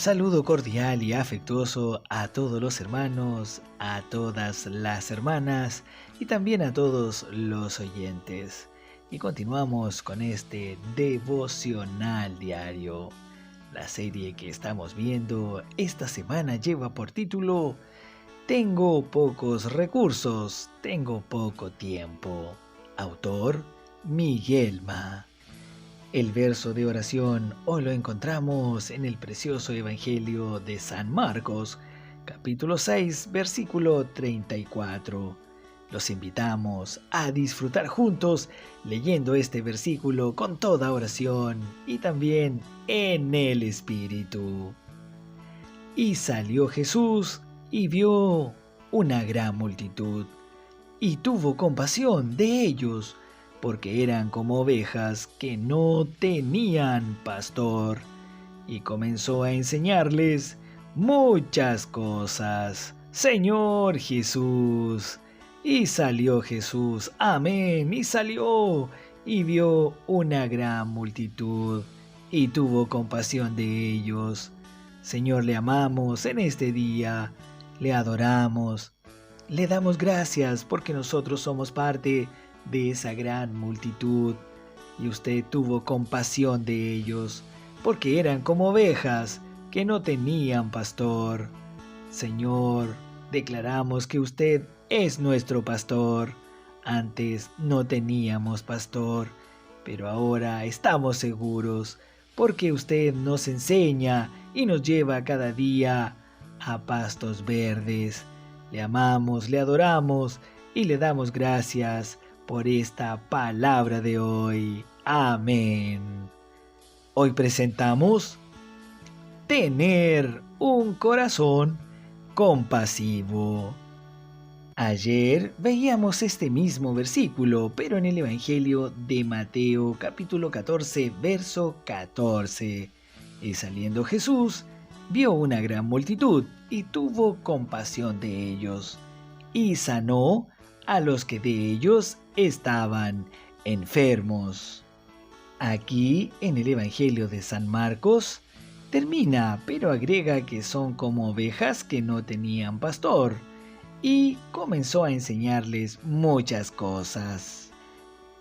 Saludo cordial y afectuoso a todos los hermanos, a todas las hermanas y también a todos los oyentes. Y continuamos con este devocional diario. La serie que estamos viendo esta semana lleva por título Tengo pocos recursos, tengo poco tiempo. Autor Miguel Ma. El verso de oración hoy lo encontramos en el precioso Evangelio de San Marcos, capítulo 6, versículo 34. Los invitamos a disfrutar juntos leyendo este versículo con toda oración y también en el Espíritu. Y salió Jesús y vio una gran multitud, y tuvo compasión de ellos, porque eran como ovejas que no tenían pastor, y comenzó a enseñarles muchas cosas. Señor Jesús. Y salió Jesús, amén, y salió, y vio una gran multitud, y tuvo compasión de ellos. Señor, le amamos en este día, le adoramos, le damos gracias porque nosotros somos parte de esa gran multitud y usted tuvo compasión de ellos porque eran como ovejas que no tenían pastor. Señor, declaramos que usted es nuestro pastor. Antes no teníamos pastor, pero ahora estamos seguros porque usted nos enseña y nos lleva cada día a pastos verdes. Le amamos, le adoramos y le damos gracias por esta palabra de hoy. Amén. Hoy presentamos tener un corazón compasivo. Ayer veíamos este mismo versículo, pero en el Evangelio de Mateo, capítulo 14, verso 14. Y saliendo Jesús, vio una gran multitud y tuvo compasión de ellos, y sanó a los que de ellos estaban enfermos. Aquí, en el Evangelio de San Marcos, termina, pero agrega que son como ovejas que no tenían pastor, y comenzó a enseñarles muchas cosas.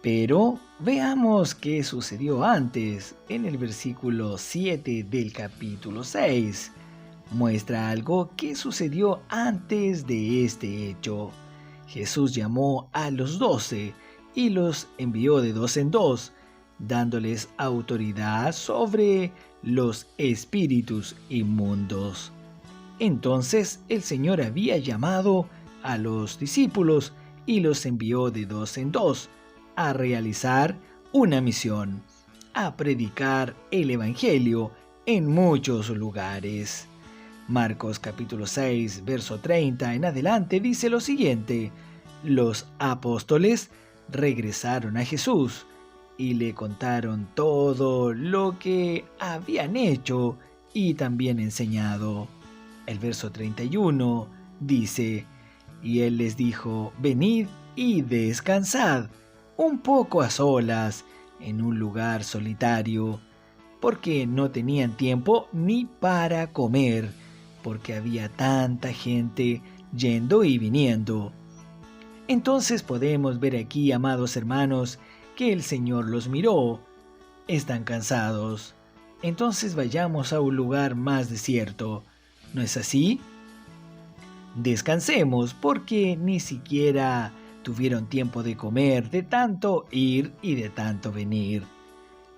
Pero veamos qué sucedió antes, en el versículo 7 del capítulo 6. Muestra algo que sucedió antes de este hecho. Jesús llamó a los 12 y los envió de dos en dos, dándoles autoridad sobre los espíritus inmundos. Entonces el Señor había llamado a los discípulos y los envió de dos en dos a realizar una misión, a predicar el Evangelio en muchos lugares. Marcos capítulo 6, verso 30 en adelante dice lo siguiente: los apóstoles regresaron a Jesús y le contaron todo lo que habían hecho y también enseñado. El verso 31 dice: y él les dijo, venid y descansad un poco a solas en un lugar solitario, porque no tenían tiempo ni para comer, porque había tanta gente yendo y viniendo. Entonces podemos ver aquí, amados hermanos, que el Señor los miró. Están cansados. Entonces vayamos a un lugar más desierto. ¿No es así? Descansemos porque ni siquiera tuvieron tiempo de comer, de tanto ir y de tanto venir.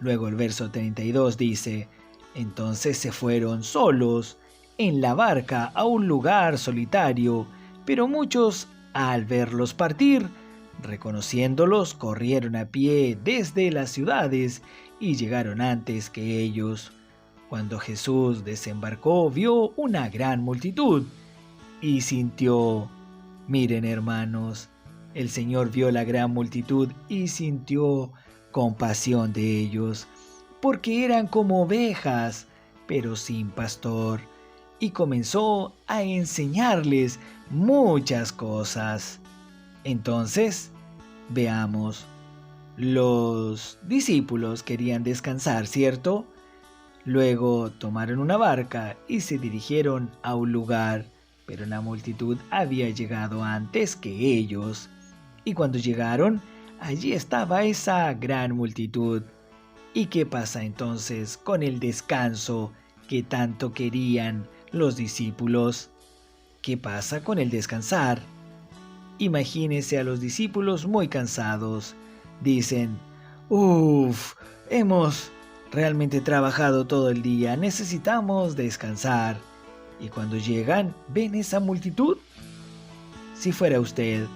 Luego el verso 32 dice: entonces se fueron solos en la barca a un lugar solitario, pero muchos, al verlos partir, reconociéndolos, corrieron a pie desde las ciudades y llegaron antes que ellos. Cuando Jesús desembarcó, vio una gran multitud y sintió, miren hermanos, el Señor vio la gran multitud y sintió compasión de ellos, porque eran como ovejas, pero sin pastor, y comenzó a enseñarles muchas cosas. Entonces, veamos, los discípulos querían descansar, ¿cierto? Luego tomaron una barca y se dirigieron a un lugar, pero la multitud había llegado antes que ellos. Y cuando llegaron, allí estaba esa gran multitud. ¿Y qué pasa entonces con el descanso que tanto querían los discípulos? ¿Qué pasa con el descansar? Imagínese a los discípulos muy cansados. Dicen, uff, hemos realmente trabajado todo el día, necesitamos descansar. Y cuando llegan, ven esa multitud. Si fuera usted,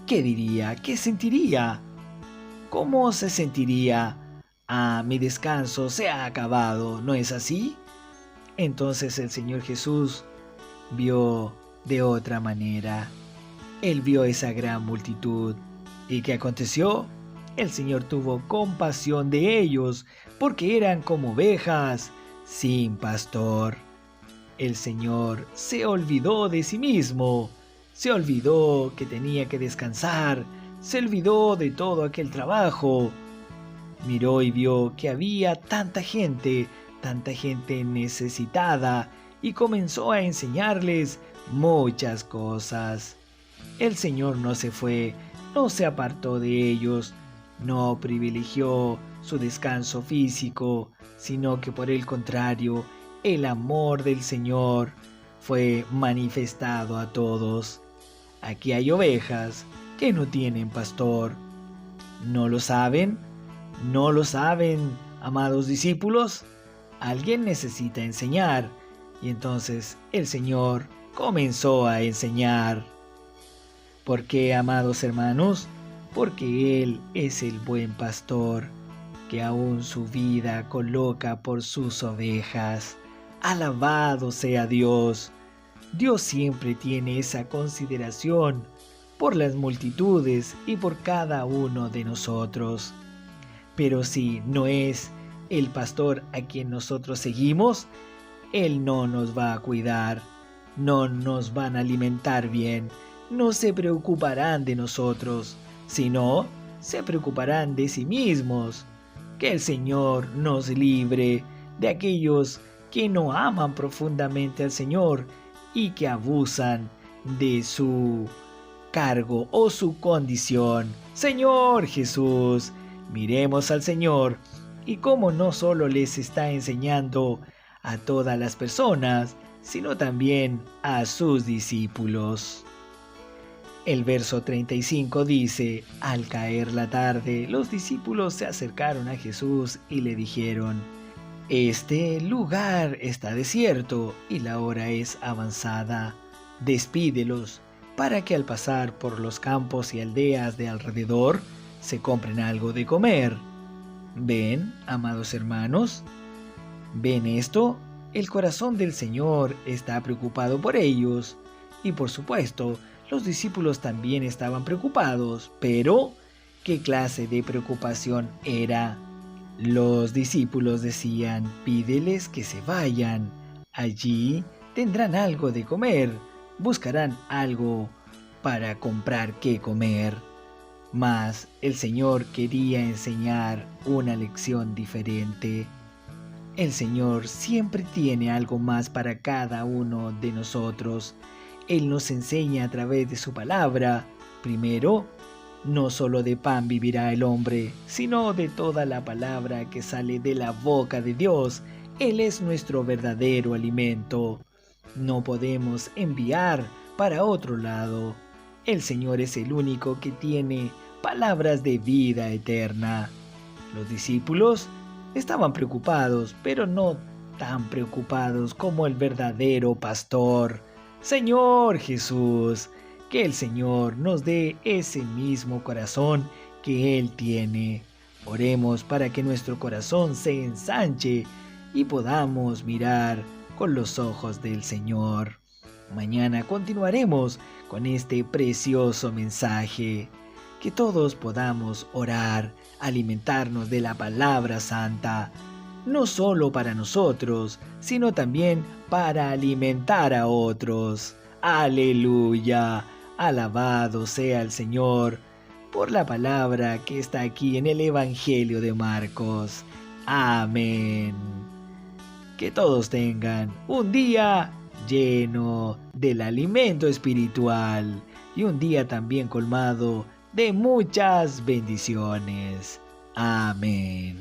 ¿qué diría? ¿Qué sentiría? ¿Cómo se sentiría? Ah, mi descanso se ha acabado, ¿no es así? Entonces el Señor Jesús vio de otra manera. Él vio esa gran multitud. ¿Y qué aconteció? El Señor tuvo compasión de ellos, porque eran como ovejas sin pastor. El Señor se olvidó de sí mismo, se olvidó que tenía que descansar, se olvidó de todo aquel trabajo. Miró y vio que había tanta gente necesitada, y comenzó a enseñarles muchas cosas. El Señor no se fue, no se apartó de ellos, no privilegió su descanso físico, sino que por el contrario, el amor del Señor fue manifestado a todos. Aquí hay ovejas que no tienen pastor. ¿No lo saben? ¿No lo saben, amados discípulos? Alguien necesita enseñar. Y entonces el Señor comenzó a enseñar. ¿Por qué, amados hermanos? Porque Él es el buen pastor, que aún su vida coloca por sus ovejas. Alabado sea Dios. Dios siempre tiene esa consideración por las multitudes y por cada uno de nosotros. Pero si no es el pastor a quien nosotros seguimos, Él no nos va a cuidar, no nos van a alimentar bien, no se preocuparán de nosotros, sino se preocuparán de sí mismos. Que el Señor nos libre de aquellos que no aman profundamente al Señor y que abusan de su cargo o su condición. Señor Jesús, miremos al Señor y cómo no solo les está enseñando a todas las personas, sino también a sus discípulos. El verso 35 dice, al caer la tarde, los discípulos se acercaron a Jesús y le dijeron, este lugar está desierto y la hora es avanzada. Despídelos para que al pasar por los campos y aldeas de alrededor se compren algo de comer. ¿Ven, amados hermanos? ¿Ven esto? El corazón del Señor está preocupado por ellos. Y por supuesto, los discípulos también estaban preocupados. Pero, ¿qué clase de preocupación era? Los discípulos decían, pídeles que se vayan. Allí tendrán algo de comer. Buscarán algo para comprar qué comer. Mas el Señor quería enseñar una lección diferente. El Señor siempre tiene algo más para cada uno de nosotros. Él nos enseña a través de su palabra. Primero, no solo de pan vivirá el hombre, sino de toda la palabra que sale de la boca de Dios. Él es nuestro verdadero alimento. No podemos enviar para otro lado. El Señor es el único que tiene palabras de vida eterna. Los discípulos estaban preocupados, pero no tan preocupados como el verdadero pastor. Señor Jesús, que el Señor nos dé ese mismo corazón que Él tiene. Oremos para que nuestro corazón se ensanche y podamos mirar con los ojos del Señor. Mañana continuaremos con este precioso mensaje. Que todos podamos orar, alimentarnos de la palabra santa, no solo para nosotros, sino también para alimentar a otros. Aleluya, alabado sea el Señor por la palabra que está aquí en el Evangelio de Marcos. Amén. Que todos tengan un día lleno del alimento espiritual y un día también colmado de muchas bendiciones. Amén.